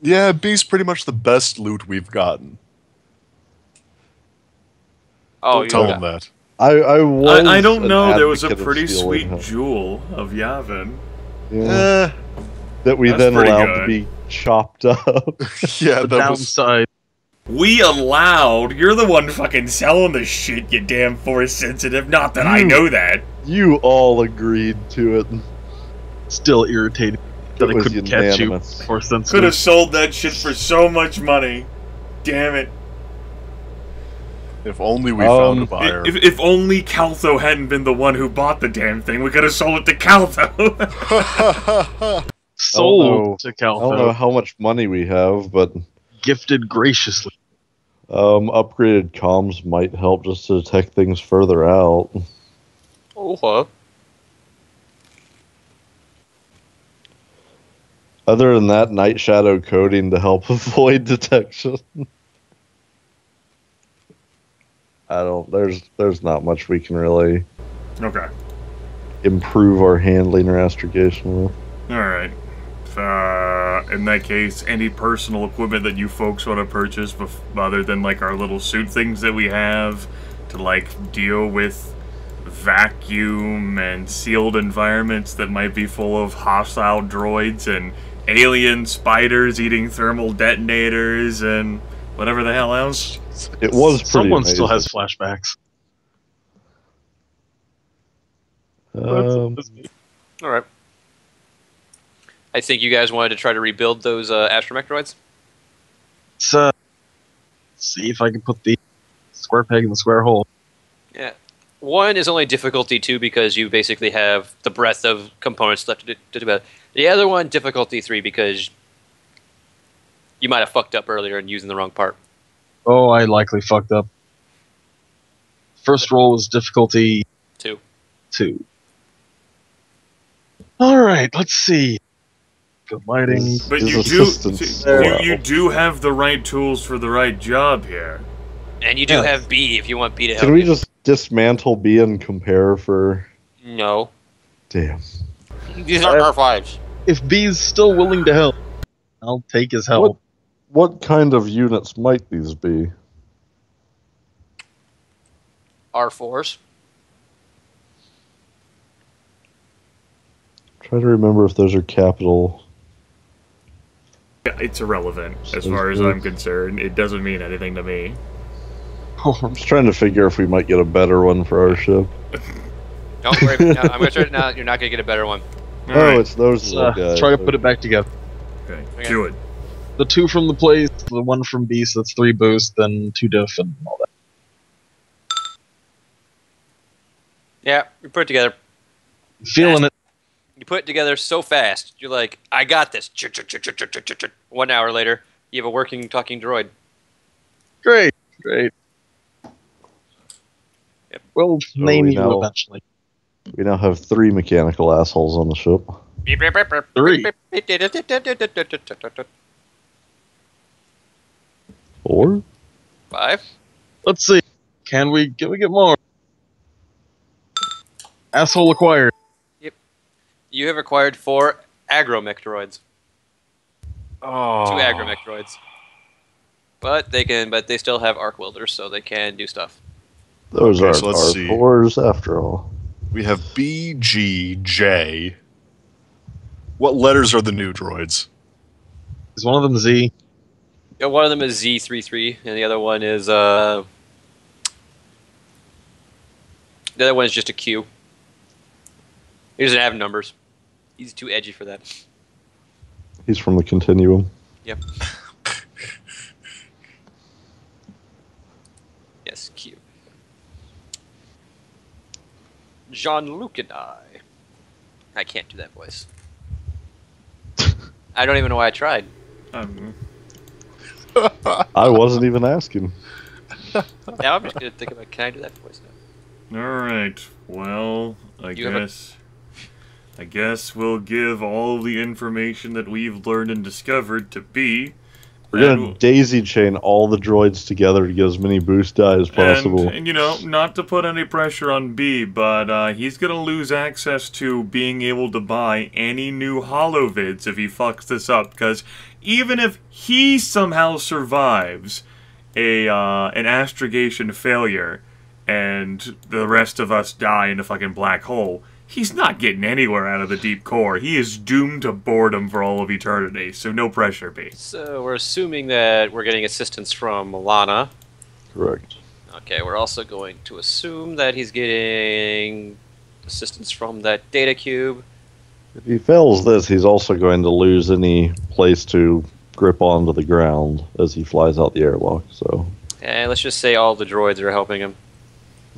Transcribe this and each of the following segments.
Yeah, B's pretty much the best loot we've gotten. Oh, Don't tell him that. I don't know. There was a advocate of pretty stealing sweet him. jewel of Yavin. Yeah. That we That's then pretty allowed good. to be chopped up. Yeah, The that was... downside. We allowed. You're the one fucking selling the shit, you damn force sensitive. Not that I know that. You all agreed to it. Still irritated that I was couldn't catch you unanimous. for Could sensitive. have sold that shit for so much money. Damn it. If only we found a buyer. If only Caltho hadn't been the one who bought the damn thing, we could have sold it to Caltho. Sold to I don't know Caltho. how much money we have, but Gifted graciously. upgraded comms might help just to detect things further out. Oh, Other than that, night shadow coding to help avoid detection. There's not much we can really Okay. improve our handling or astrogation with. Alright. In that case, any personal equipment that you folks want to purchase other than like our little suit things that we have to like deal with vacuum and sealed environments that might be full of hostile droids and alien spiders eating thermal detonators and whatever the hell else. It was pretty Someone amazing. still has flashbacks. alright. I think you guys wanted to try to rebuild those astromech droids? Let's see if I can put the square peg in the square hole. Yeah. One is only difficulty 2 because you basically have the breadth of components left to do about. The other one, difficulty 3, because you might have fucked up earlier and using the wrong part. Oh, I likely fucked up. First roll was difficulty 2. 2. Alright, let's see. Good lighting. But His you do assistance you do have the right tools for the right job here. And you do Yeah. have B if you want B to help Can we you. just dismantle B and compare for... No. Damn. These are R5s. If B's still willing to help, I'll take his help. What kind of units might these be? R4s. Try to remember if those are capital. It's irrelevant as far as I'm concerned. It doesn't mean anything to me. I'm just trying to figure if we might get a better one for our ship. Don't worry. No, I'm gonna try. No, you're not gonna get a better one. All Oh, right. it's those little guys. Try to put it back together. Okay. Okay. Do it. The 2 from the place, the 1 from B, so that's 3 boost, then 2 diff, and all that. Yeah, we put it together. Feeling it. You put it together so fast. You're like, I got this. 1 hour later, you have a working, talking droid. Great, great. Yep. We'll name we you know. eventually. We now have 3 mechanical assholes on the ship. 3. 4? 5. Let's see. Can we get more? Asshole acquired. You have acquired 4 agromech droids. Oh. 2 agromech droids. But they still have arc welders, so they can do stuff. Those Okay, aren't so let's our see. 4s after all. We have B, G, J. What letters are the new droids? Is one of them Z? Yeah, one of them is Z33, and the other one is the other one is just a Q. He doesn't have numbers. He's too edgy for that. He's from the Continuum. Yep. Yes, Q. Jean-Luc and I can't do that voice. I don't even know why I tried. I wasn't even asking. Now I'm just gonna think about, can I do that voice now? Alright, well, I You have guess we'll give all the information that we've learned and discovered to B. We're gonna daisy chain all the droids together to get as many boost die as possible. And, you know, not to put any pressure on B, but he's gonna lose access to being able to buy any new holovids if he fucks this up, because even if he somehow survives an astrogation failure and the rest of us die in a fucking black hole, he's not getting anywhere out of the deep core. He is doomed to boredom for all of eternity, so no pressure, B. So we're assuming that we're getting assistance from Laana. Correct. Okay, we're also going to assume that he's getting assistance from that data cube. If he fails this, he's also going to lose any place to grip onto the ground as he flies out the airlock. So, And let's just say all the droids are helping him.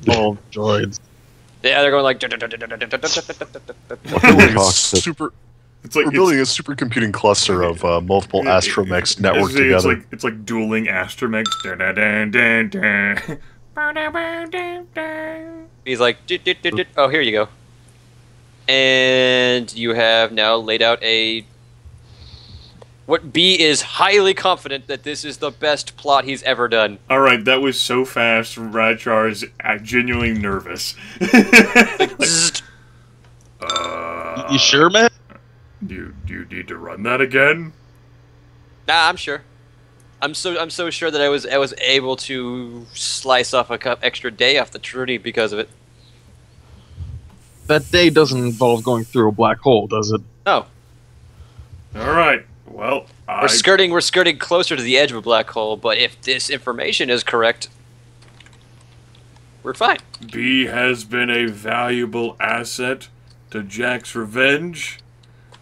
All droids. Yeah, they're going like... We're building a Cockpit. super. It's like We're building a supercomputing cluster of multiple astromechs networked it's together. It's like dueling astromechs. He's like... Oh, here you go. And you have now laid out a... What B is highly confident that this is the best plot he's ever done. All right, that was so fast. Rakcharr is genuinely nervous. Zzzt. You sure, man? Do you need to run that again? Nah, I'm sure. I'm so sure that I was able to slice off a extra day off the Trudy because of it. That day doesn't involve going through a black hole, does it? No, All right. Well, we're skirting closer to the edge of a black hole. But if this information is correct, we're fine. B has been a valuable asset to Jack's revenge.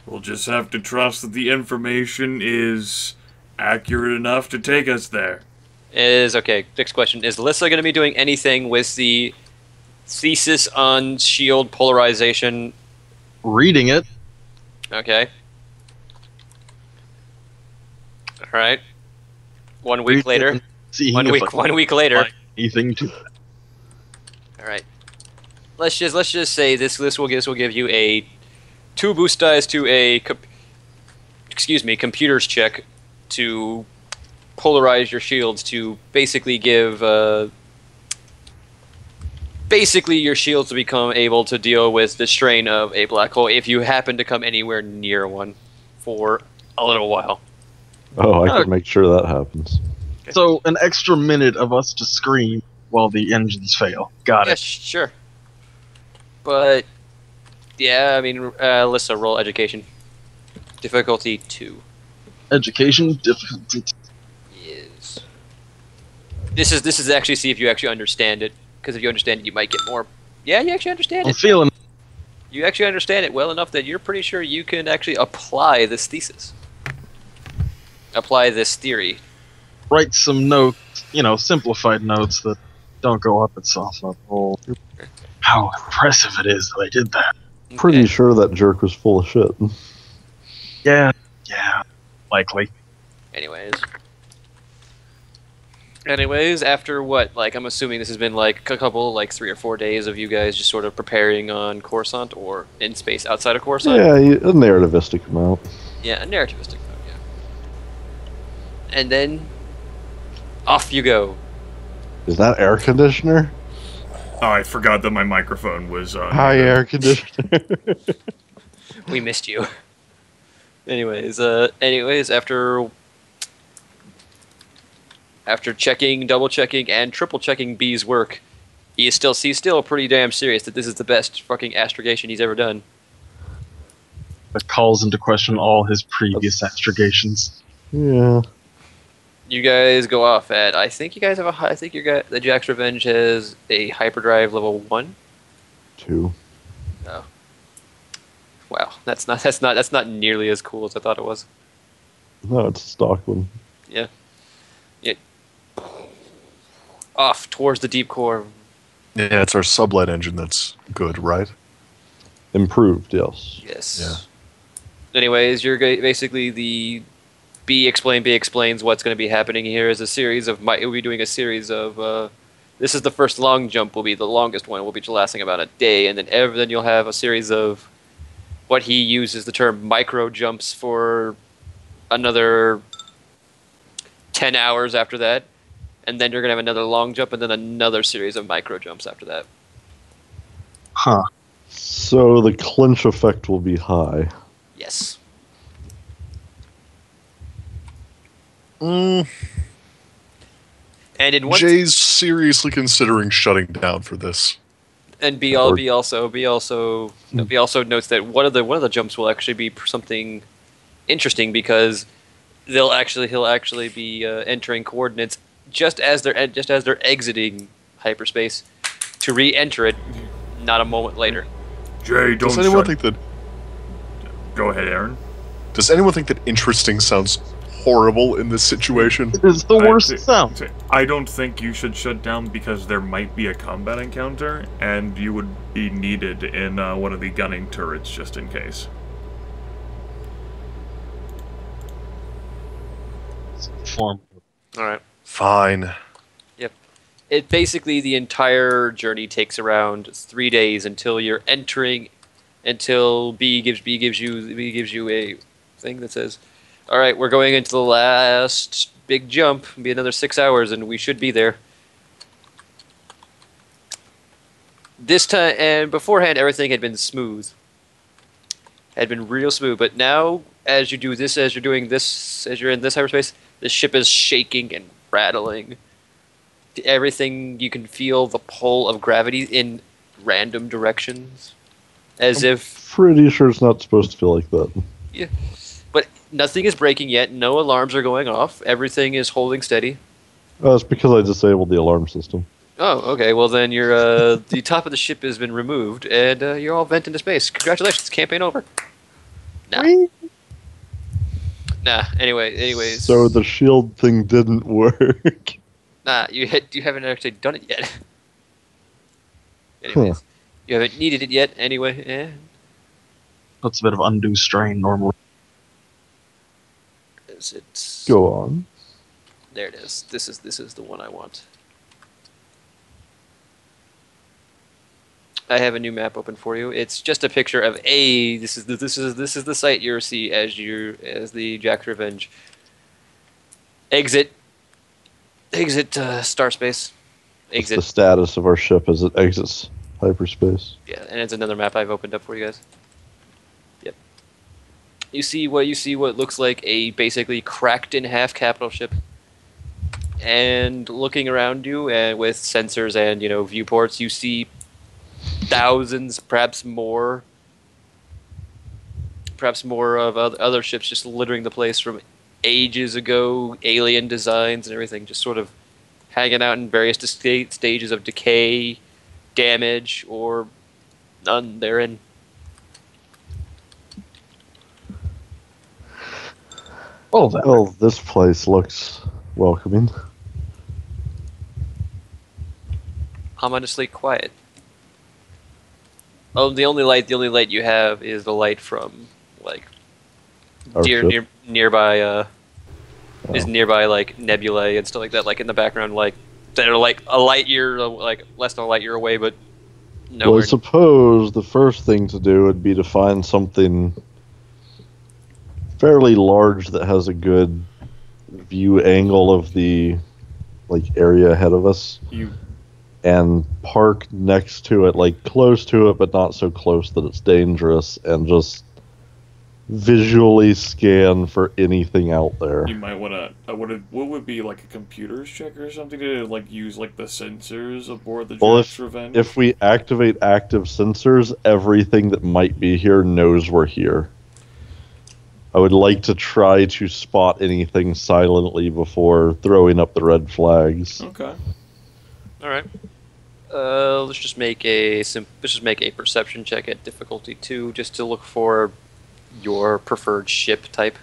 We'll just have to trust that the information is accurate enough to take us there. Okay. Next question: is Lissa going to be doing anything with the thesis on shield polarization? Reading it. Okay. All right. 1 week later. Seeing 1 if week. I can 1 week later. find anything to it. All right. Let's just say this will give you a 2 boost dice to a computers check to polarize your shields to basically give your shields to become able to deal with the strain of a black hole if you happen to come anywhere near one for a little while. Oh, I can make sure that happens. So, an extra minute of us to scream while the engines fail. Got Yeah, it. sure. But yeah, I mean, Lissa, roll education. Difficulty 2. Education difficulty. Is this is actually see if you actually understand it, because if you understand it, you might get more. Yeah, you actually understand I'm it. feeling. You actually understand it well enough that you're pretty sure you can actually apply this thesis, apply this theory. Write some notes, simplified notes that don't go up itself up. Oh, how impressive it is that I did that. Pretty Okay. sure that jerk was full of shit. Yeah, likely. Anyways, after what? Like, I'm assuming this has been like a couple, like 3 or 4 days of you guys just sort of preparing on Coruscant or in space outside of Coruscant. Yeah, a narrativistic amount. Yeah, a narrativistic mode, yeah. And then off you go. Is that air conditioner? Oh, I forgot that my microphone was on. Hi, air conditioner. We missed you. Anyways, after checking, double checking, and triple checking B's work, he's still pretty damn serious that this is the best fucking astrogation he's ever done. That calls into question all his previous astrogations. Yeah. You guys go off at. I think you guys have the Jack's Revenge has a hyperdrive level 1. 2. Oh. Wow, that's not nearly as cool as I thought it was. No, it's a stock one. Yeah. Off towards the deep core. Yeah, it's our sublight engine that's good, right? Improved, yes. Yes. Yeah. Anyways, you're basically the B explains what's going to be happening here is a series of we'll be doing a series of this is the first long jump, will be the longest one, will be lasting about a day, and then you'll have a series of what he uses the term micro jumps for another 10 hours after that, and then you're going to have another long jump and then another series of micro jumps after that. Huh. So the clinch effect will be high. Yes. Mm, And in one Jay's seriously considering shutting down for this. And B also notes that one of the jumps will actually be something interesting because he'll actually be entering coordinates just as they're exiting hyperspace to re-enter it, not a moment later. Jay, don't Does anyone shut- think that? Go ahead, Aaron. Does anyone think that interesting sounds horrible in this situation? It is the worst sound. I don't think you should shut down because there might be a combat encounter, and you would be needed in one of the gunning turrets just in case. Form. All right. Fine. It basically the entire journey takes around 3 days until you're entering, until B gives you a thing that says, "All right, we're going into the last big jump. It'll be another 6 hours, and we should be there." This time and beforehand, everything had been smooth, had been real smooth. But now, as you're in this hyperspace, the ship is shaking and rattling. Everything, you can feel the pull of gravity in random directions, as if Pretty sure it's not supposed to feel like that. but nothing is breaking yet. No alarms are going off. Everything is holding steady. It's because I disabled the alarm system. Oh, okay. Well, then you're the top of the ship has been removed, and you're all vent into space. Congratulations, campaign over. Nah. Anyways. So the shield thing didn't work. Nah, you haven't actually done it yet. Anyways, you haven't needed it yet. Anyway, That's a bit of undue strain normally. It's Go on. there. It is. This is the one I want. I have a new map open for you. It's just a picture of this is the site you'll see as the Jack's Revenge. Exit star space. It's the Exit. status of our ship as it exits hyperspace. Yeah, and it's another map I've opened up for you guys. Yep. You see what looks like a basically cracked in half capital ship. And looking around you and with sensors and viewports, you see thousands, perhaps more of other ships just littering the place from ages ago, alien designs and everything, just sort of hanging out in various stages of decay, damage, or none therein. Well, this place looks welcoming. Ominously quiet. Oh, the only light you have is the light from Our ship? nearby is nearby like nebulae and stuff like that, like in the background, like that are like a light year, like less than a light year away, but Well, nowhere. I suppose the first thing to do would be to find something fairly large that has a good view angle of the area ahead of us, and park next to it, like close to it, but not so close that it's dangerous, and just visually scan for anything out there. You might want to. What would be like a computer's check or something to use the sensors aboard the Well, Jack's Revenge? If we activate active sensors, everything that might be here knows we're here. I would like to try to spot anything silently before throwing up the red flags. Okay. All right. Let's just make a perception check at difficulty 2, just to look for your preferred ship type.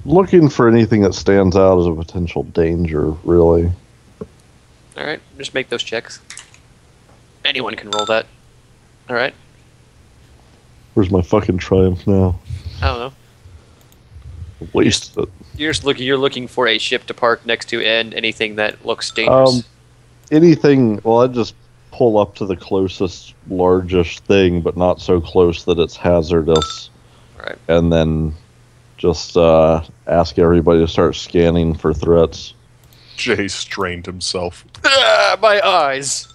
Looking for anything that stands out as a potential danger, really. All right, just make those checks. Anyone can roll that. All right. Where's my fucking triumph now? I don't know. Wasted it. You're looking for a ship to park next to and anything that looks dangerous. Anything, well, I'd just pull up to the closest largest thing, but not so close that it's hazardous. Right. And then just ask everybody to start scanning for threats. Jay strained himself. Ah, my eyes.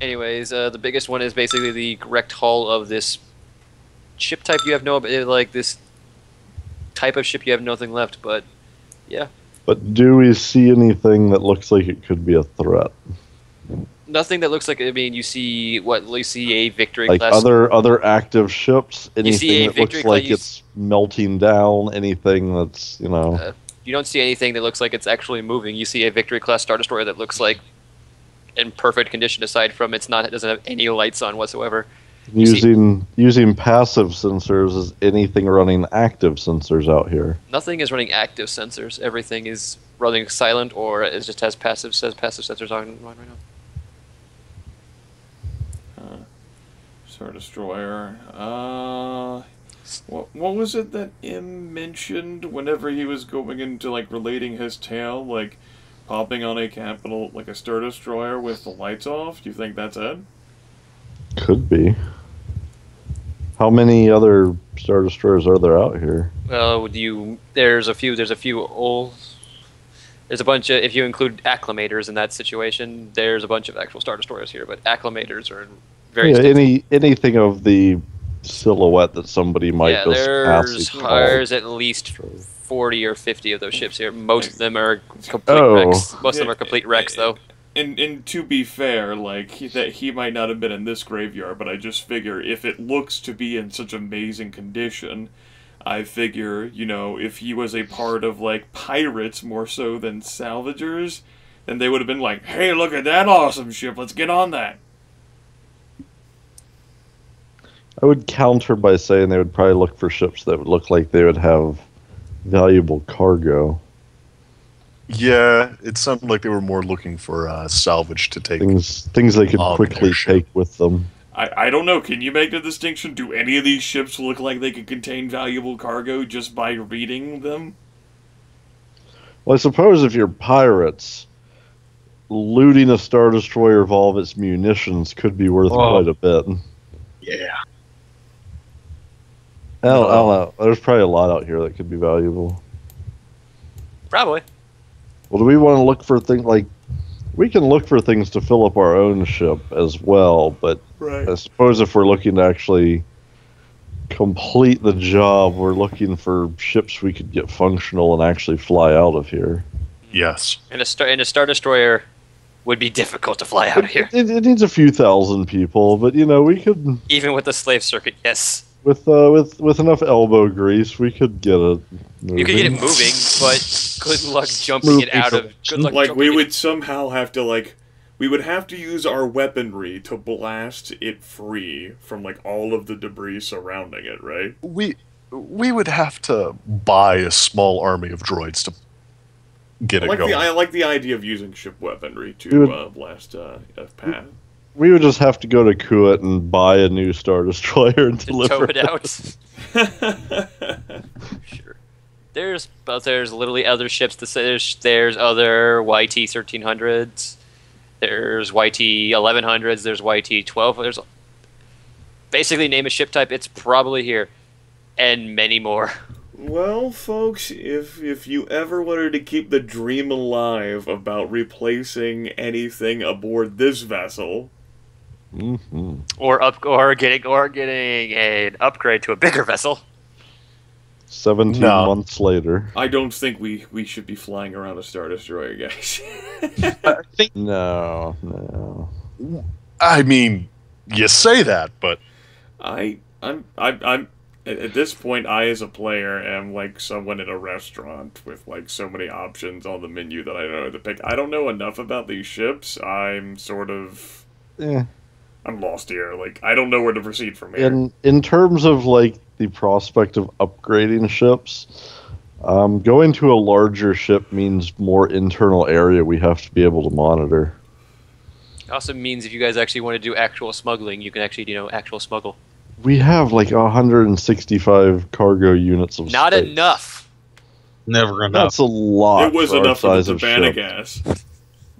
Anyways, the biggest one is basically the correct hull of this ship type. You have no this type of ship, you have nothing left. But yeah, But do we see anything that looks like it could be a threat? nothing that looks like. I mean, you see a victory Like class. other active ships? You see Anything a that looks victory like class- it's melting down? Anything that's, you know... You don't see anything that looks like it's actually moving. You see a Victory class Star Destroyer that looks like in perfect condition, aside from it doesn't have any lights on whatsoever. Using passive sensors, is anything running active sensors out here? Nothing is running active sensors. Everything is running silent, or it just has passive sensors on right now. Star Destroyer. What was it that Im mentioned whenever he was going into, like, relating his tale? Like, popping on a capital, like a Star Destroyer with the lights off? Do you think that's it? Could be. How many other Star Destroyers are there out here? Well, there's a few old... There's a bunch of... If you include acclimators in that situation, there's a bunch of actual Star Destroyers here, but acclimators are very... Anything of the silhouette that somebody might just there's at least 40 or 50 of those ships here. Most of them are complete wrecks. Most of them are complete wrecks, though. And to be fair, like, he might not have been in this graveyard, but I just figure if it looks to be in such amazing condition, I figure, you know, if he was a part of, like, pirates more so than salvagers, then they would have been like, hey, look at that awesome ship, let's get on that. I would counter by saying they would probably look for ships that would look like they would have valuable cargo. Yeah, it sounded like they were more looking for salvage to take. Things they could quickly take with them. I don't know, can you make the distinction? Do any of these ships look like they could contain valuable cargo just by reading them? Well, I suppose if you're pirates, looting a Star Destroyer of all of its munitions could be worth quite a bit. Yeah. I don't know. There's probably a lot out here that could be valuable. Probably. Well, do we want to look for things like... We can look for things to fill up our own ship as well, but I suppose if we're looking to actually complete the job, we're looking for ships we could get functional and actually fly out of here. Yes. And a Star Destroyer would be difficult to fly out of here. It needs a few thousand people, but, you know, we could... Even with the slave circuit, yes. With enough elbow grease, we could get it moving. You could get it moving, but good luck jumping it out of... Good luck like, we would somehow have to, like... We would have to use our weaponry to blast it free from, like, all of the debris surrounding it, right? We would have to buy a small army of droids to get it going. I like the idea of using ship weaponry to blast a path. We would just have to go to Kuat and buy a new Star Destroyer and deliver it out. Sure. There's literally other ships. There's other YT 1300s. There's YT 1100s. There's YT 12. There's basically name a ship type. It's probably here, and many more. Well, folks, if you ever wanted to keep the dream alive about replacing anything aboard this vessel, or getting an upgrade to a bigger vessel, 17 months later, I don't think we should be flying around a Star Destroyer, guys. No. I mean, you say that, but I'm at this point, I as a player am like someone in a restaurant with like so many options on the menu that I don't know to pick. I don't know enough about these ships. I'm sort of I'm lost here. Like, I don't know where to proceed from here. In terms of like the prospect of upgrading ships, going to a larger ship means more internal area we have to be able to monitor. It also means if you guys actually want to do actual smuggling, you can actually actual smuggle. We have like 165 cargo units of Not space. Enough. Never enough. That's a lot. It was for enough our for size the of Cabana ship. gas.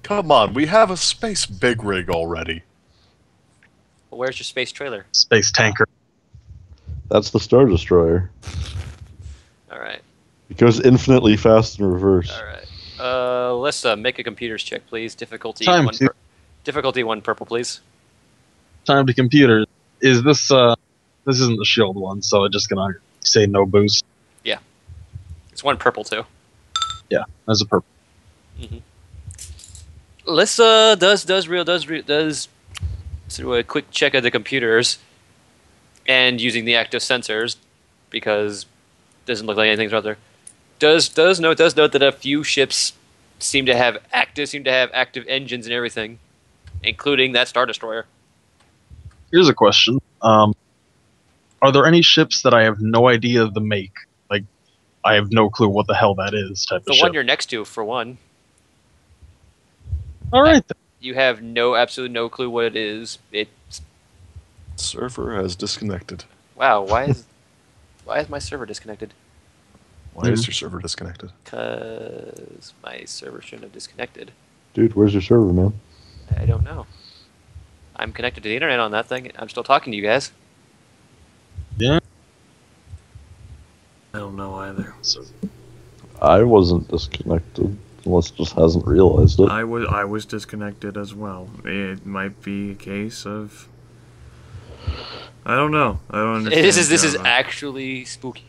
come on, we have a space big rig already. Well, where's your space trailer? Space tanker. That's the Star Destroyer. All right. It goes infinitely fast in reverse. All right. Lissa, make a computers check, please. Difficulty Time one. to. Difficulty 1 purple, please. Time to computers. Is this this isn't the shield one, so I'm just gonna say no boost. Yeah. It's one purple too. Yeah, there's a purple. Lissa does do a quick check of the computers and using the active sensors because it doesn't look like anything's out there. Does note that a few ships seem to have active engines and everything, including that Star Destroyer. Here's a question. Are there any ships that I have no idea the make? Like, I have no clue what the hell that is type The of one ship? you're next to, for one. Alright then. You have absolutely no clue what it is. It's Server has disconnected. wow. Why is my server disconnected? Why is your server disconnected? Because my server shouldn't have disconnected. Dude, where's your server, man? I don't know. I'm connected to the internet on that thing. I'm still talking to you guys. Yeah. I don't know either. So, I wasn't disconnected. Unless just hasn't realized it. I was disconnected as well. It might be a case of I don't know. I don't understand. This is Java. actually spooky.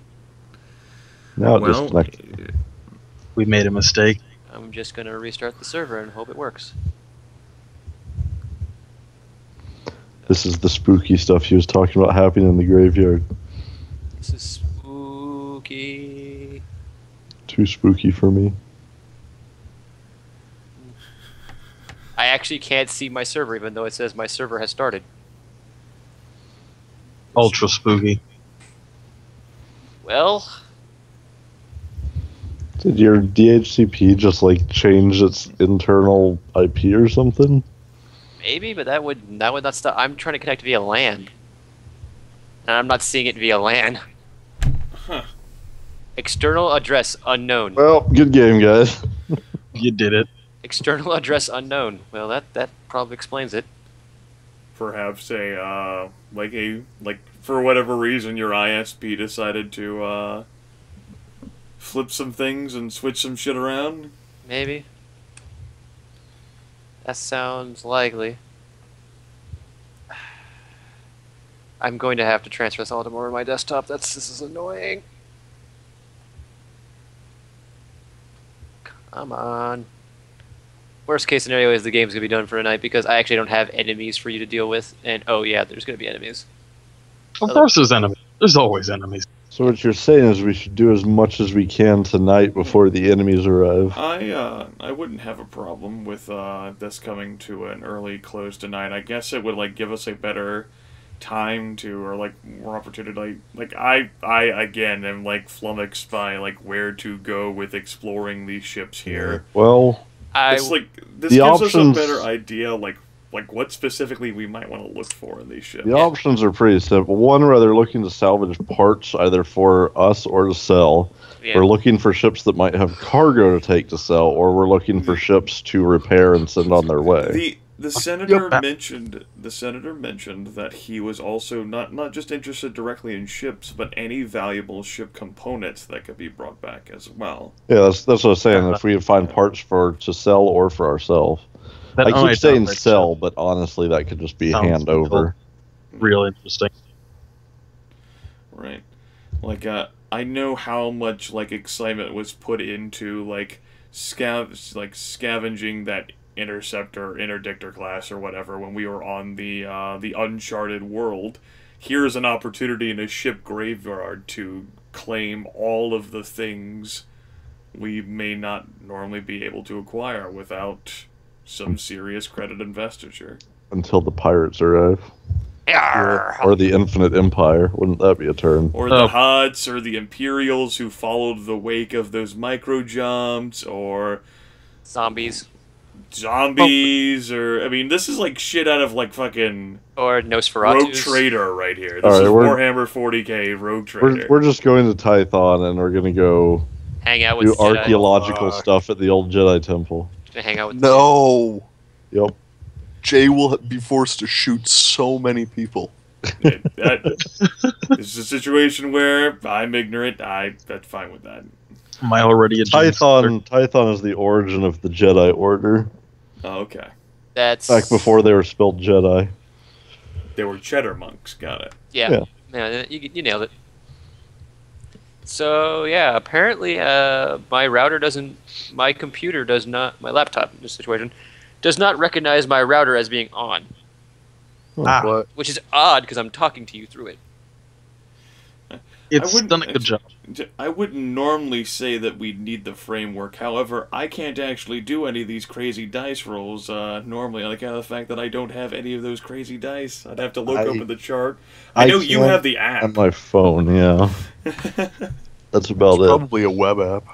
Now it well, disconnected. we made a mistake. I'm just gonna restart the server and hope it works. This is the spooky stuff he was talking about happening in the graveyard. This is spooky. Too spooky for me. I actually can't see my server, even though it says my server has started. Ultra spooky. Well, Did your DHCP just like change its internal IP or something? maybe, but that would not stop. I'm trying to connect via LAN, and I'm not seeing it via LAN. Huh. External address unknown. Well, good game, guys. You did it. External address unknown. Well, that probably explains it. Perhaps like for whatever reason your ISP decided to flip some things and switch some shit around. Maybe. That sounds likely. I'm going to have to transfer this all to more of my desktop. This is annoying. Come on. Worst case scenario is the game's going to be done for a night because I actually don't have enemies for you to deal with. And oh yeah, there's going to be enemies. Of course there's enemies. There's always enemies. So what you're saying is we should do as much as we can tonight before the enemies arrive. I wouldn't have a problem with this coming to an early close tonight. I guess it would like give us a better time to, or like more opportunity. Like I again am like flummoxed by like where to go with exploring these ships here. Well, This the gives us a options- better idea like what specifically we might want to look for in these ships. the options are pretty simple. One, where they're looking to salvage parts either for us or to sell. Yeah. We're looking for ships that might have cargo to take to sell, or we're looking for ships to repair and send on their way. The senator mentioned that he was also not just interested directly in ships, but any valuable ship components that could be brought back as well. Yeah, that's what I was saying. If we find parts to sell or for ourselves. That I keep only saying sounds sell, but honestly, that could just be Sounds hand over. real interesting. Right. Like I know how much like excitement was put into like scavenging that interceptor, interdictor class or whatever when we were on the uncharted world. Here's an opportunity in a ship graveyard to claim all of the things we may not normally be able to acquire without some serious credit investiture. Until the pirates arrive. Yarr. Or the Infinite Empire. Wouldn't that be a turn? Or the Huts, or the Imperials who followed the wake of those micro jumps, or Zombies. zombies, or I mean, this is like shit out of like fucking Or Rogue Nosferatu. Trader right here. This Alright, is we're- Warhammer 40k Rogue Trader. We're just going to Tython and we're going to go Hang out with do the Jedi. archaeological stuff at the old Jedi Temple. Gonna hang out with No! Yep. Jay will be forced to shoot so many people. This is a situation where I'm ignorant. That's fine with that. Am I already a Tython is the origin of the Jedi Order. Oh, okay. That's Back before they were spelled Jedi. They were cheddar monks. Got it. Yeah. Yeah. Yeah, you nailed it. So yeah, apparently my router doesn't, my computer does not, my laptop in this situation does not recognize my router as being on, What? which is odd because I'm talking to you through it. It's done a good job. I wouldn't normally say that we need the framework. However, I can't actually do any of these crazy dice rolls normally on account of the fact that I don't have any of those crazy dice. I'd have to look up in the chart. I know you have the app. On my phone, yeah. That's about it. Probably a web app.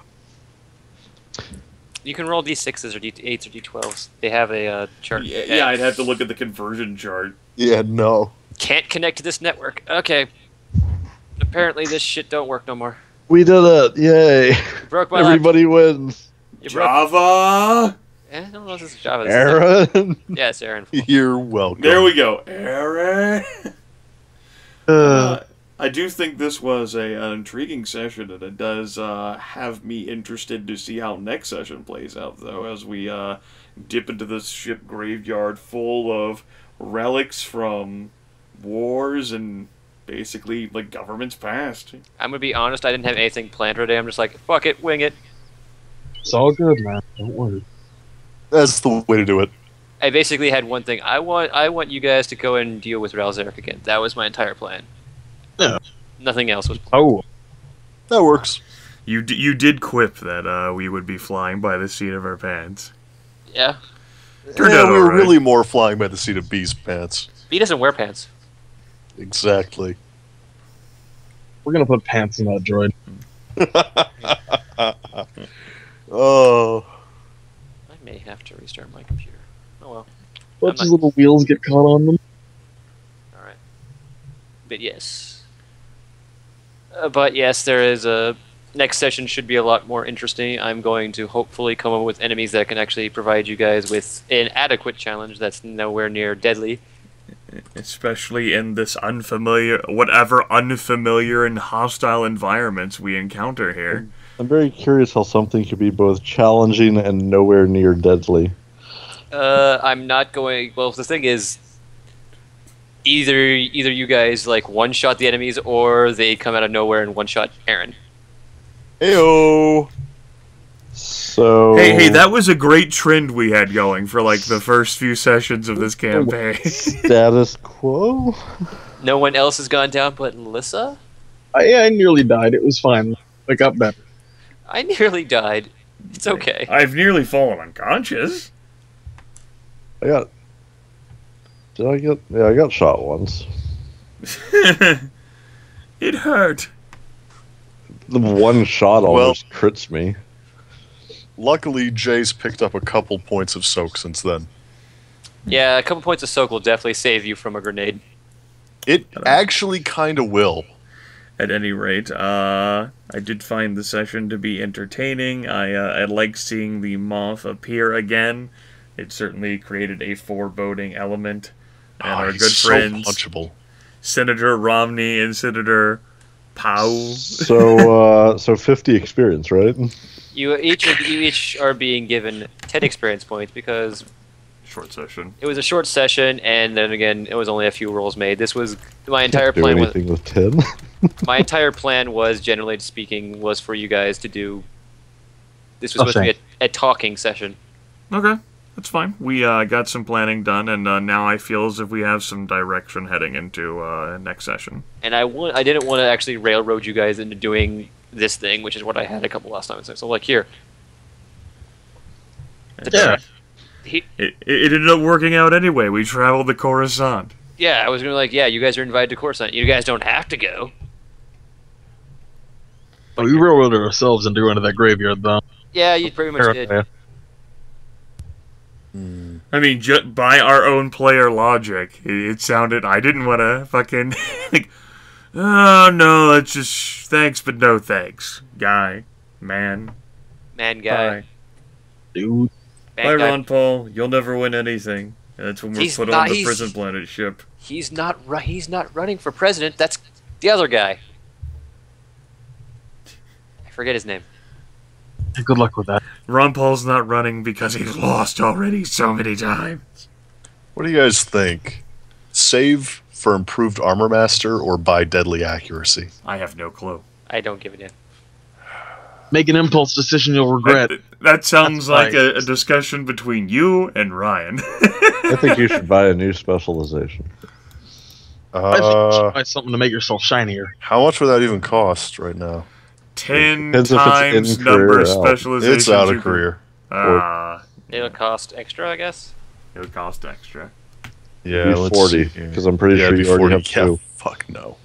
You can roll d6s or d8s or d12s. They have a chart. Yeah, I'd have to look at the conversion chart. Yeah, no. Can't connect to this network. Okay. Apparently this shit don't work no more. We did it! Yay! Broke my Everybody wins. Java! I don't know if this is Java. Aaron. Yes, Aaron. You're welcome. There we go. Aaron! I do think this was an intriguing session, and it does have me interested to see how next session plays out, though, as we dip into this ship graveyard full of relics from wars and basically, like, governments past. I'm gonna be honest, I didn't have anything planned today. I'm just like, fuck it, wing it. It's all good, man. Don't worry. That's the way to do it. I basically had one thing. I want you guys to go and deal with Ralzeric again. That was my entire plan. Yeah. Nothing else was planned. Oh. That works. You did quip that we would be flying by the seat of our pants. Yeah. Turned Yeah, out we were all right. really more flying by the seat of B's pants. B doesn't wear pants. Exactly. We're gonna put pants in that droid. Oh. I may have to restart my computer. Oh well. Bunch I'm of not- little wheels get caught on them. Alright. But yes. But yes, there is a... Next session should be a lot more interesting. I'm going to hopefully come up with enemies that can actually provide you guys with an adequate challenge that's nowhere near deadly. Especially in this whatever unfamiliar and hostile environments we encounter here. I'm very curious how something could be both challenging and nowhere near deadly. I'm not going... Well, the thing is... Either you guys, like, one-shot the enemies, or they come out of nowhere and one-shot Aaron. Heyo. So... Hey, that was a great trend we had going for, like, the first few sessions of this campaign. Status quo? No one else has gone down but Lissa? I nearly died. It was fine. I got better. I nearly died. It's okay. I've nearly fallen unconscious. I got... Did I get... Yeah, I got shot once. It hurt. The one shot almost crits me. Luckily, Jay's picked up a couple points of soak since then. Yeah, a couple points of soak will definitely save you from a grenade. It actually kind of will. At any rate, I did find the session to be entertaining. I liked seeing the moth appear again. It certainly created a foreboding element. And our he's good friends, so punchable. Senator Romney and Senator Powell. So 50 experience, right? You each are being given 10 experience points because Short session. it was a short session, and then again, it was only a few rolls made. This was my entire Do plan. anything with 10. My entire plan was, generally speaking, was for you guys to do. This was supposed to be a talking session. Okay, that's fine. We got some planning done, and now I feel as if we have some direction heading into next session. And I didn't want to actually railroad you guys into doing this thing, which is what I had a couple last times. So like here. Yeah. It ended up working out anyway. We traveled to Coruscant. Yeah, I was gonna be like, yeah, you guys are invited to Coruscant. You guys don't have to go. But we railroaded ourselves into going to that graveyard, though. Yeah, you pretty much did. Yeah. I mean, by our own player logic, it sounded... I didn't want to fucking... like, oh, no, that's just... Thanks, but no thanks. Guy. Man. Man, guy. Bye. Dude. Bad Bye, guy. Ron Paul. You'll never win anything. That's when we're He's put not- on the he's- prison planet ship. He's not running for president. That's the other guy. I forget his name. Good luck with that. Ron Paul's not running because he's lost already so many times. What do you guys think? Save for improved armor master or buy deadly accuracy? I have no clue. I don't give a damn. Make an impulse decision you'll regret. That sounds That's like a discussion between you and Ryan. I think you should buy a new specialization. I think you should buy something to make yourself shinier. How much would that even cost right now? 10 Depends if it's times in number career of or out. specializations. It's out you of can- career. It'll cost extra, I guess. It'll cost extra. Yeah, Be let's 40, see here. because I'm pretty Yeah, sure it'd you be already 40. have two. Fuck no.